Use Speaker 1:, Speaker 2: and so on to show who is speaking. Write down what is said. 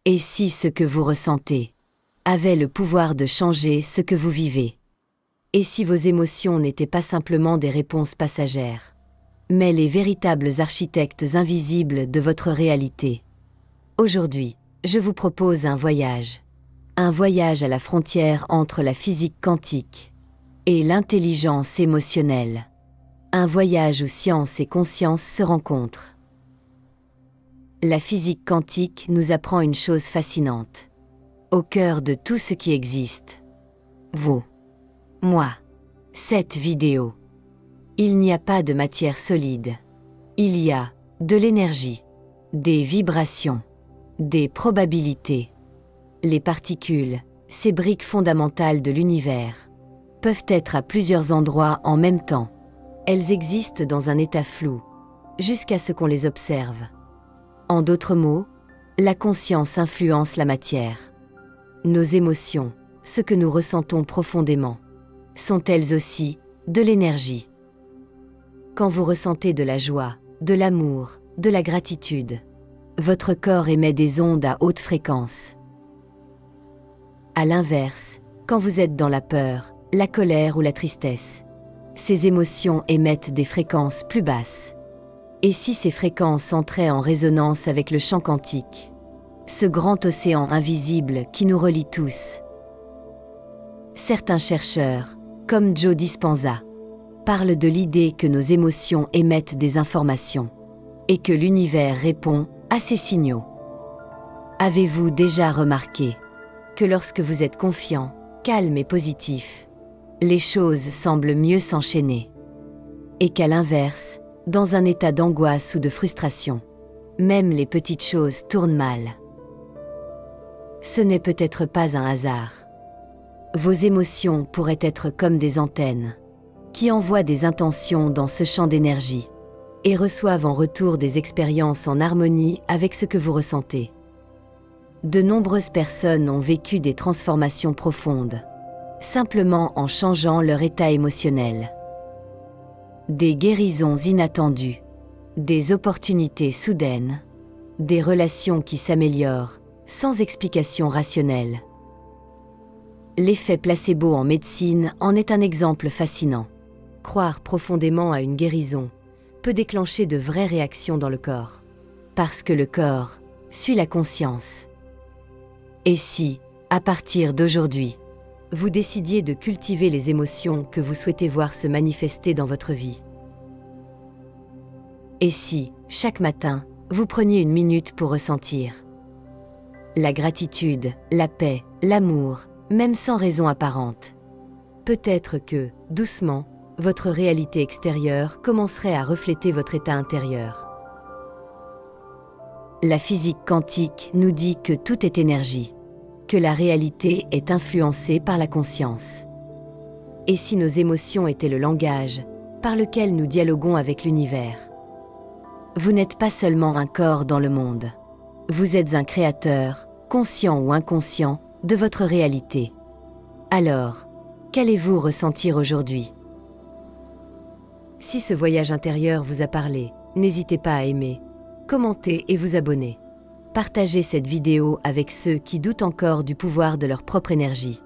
Speaker 1: Et si ce que vous ressentez avait le pouvoir de changer ce que vous vivez? Et si vos émotions n'étaient pas simplement des réponses passagères, mais les véritables architectes invisibles de votre réalité? Aujourd'hui, je vous propose un voyage. Un voyage à la frontière entre la physique quantique et l'intelligence émotionnelle. Un voyage où science et conscience se rencontrent. La physique quantique nous apprend une chose fascinante. Au cœur de tout ce qui existe, vous, moi, cette vidéo, il n'y a pas de matière solide. Il y a de l'énergie, des vibrations, des probabilités. Les particules, ces briques fondamentales de l'univers, peuvent être à plusieurs endroits en même temps. Elles existent dans un état flou, jusqu'à ce qu'on les observe. En d'autres mots, la conscience influence la matière. Nos émotions, ce que nous ressentons profondément, sont elles aussi de l'énergie. Quand vous ressentez de la joie, de l'amour, de la gratitude, votre corps émet des ondes à haute fréquence. À l'inverse, quand vous êtes dans la peur, la colère ou la tristesse, ces émotions émettent des fréquences plus basses. Et si ces fréquences entraient en résonance avec le champ quantique, ce grand océan invisible qui nous relie tous? Certains chercheurs, comme Joe Dispenza, parlent de l'idée que nos émotions émettent des informations et que l'univers répond à ces signaux. Avez-vous déjà remarqué que lorsque vous êtes confiant, calme et positif, les choses semblent mieux s'enchaîner? Et qu'à l'inverse, dans un état d'angoisse ou de frustration, même les petites choses tournent mal? Ce n'est peut-être pas un hasard. Vos émotions pourraient être comme des antennes, qui envoient des intentions dans ce champ d'énergie, et reçoivent en retour des expériences en harmonie avec ce que vous ressentez. De nombreuses personnes ont vécu des transformations profondes, simplement en changeant leur état émotionnel. Des guérisons inattendues, des opportunités soudaines, des relations qui s'améliorent sans explication rationnelle. L'effet placebo en médecine en est un exemple fascinant. Croire profondément à une guérison peut déclencher de vraies réactions dans le corps, parce que le corps suit la conscience. Et si, à partir d'aujourd'hui, vous décidiez de cultiver les émotions que vous souhaitez voir se manifester dans votre vie? Et si, chaque matin, vous preniez une minute pour ressentir la gratitude, la paix, l'amour, même sans raison apparente? Peut-être que, doucement, votre réalité extérieure commencerait à refléter votre état intérieur. La physique quantique nous dit que tout est énergie, que la réalité est influencée par la conscience. Et si nos émotions étaient le langage par lequel nous dialoguons avec l'univers? Vous n'êtes pas seulement un corps dans le monde. Vous êtes un créateur, conscient ou inconscient, de votre réalité. Alors, qu'allez-vous ressentir aujourd'hui? Si ce voyage intérieur vous a parlé, n'hésitez pas à aimer, commenter et vous abonner. Partagez cette vidéo avec ceux qui doutent encore du pouvoir de leur propre énergie.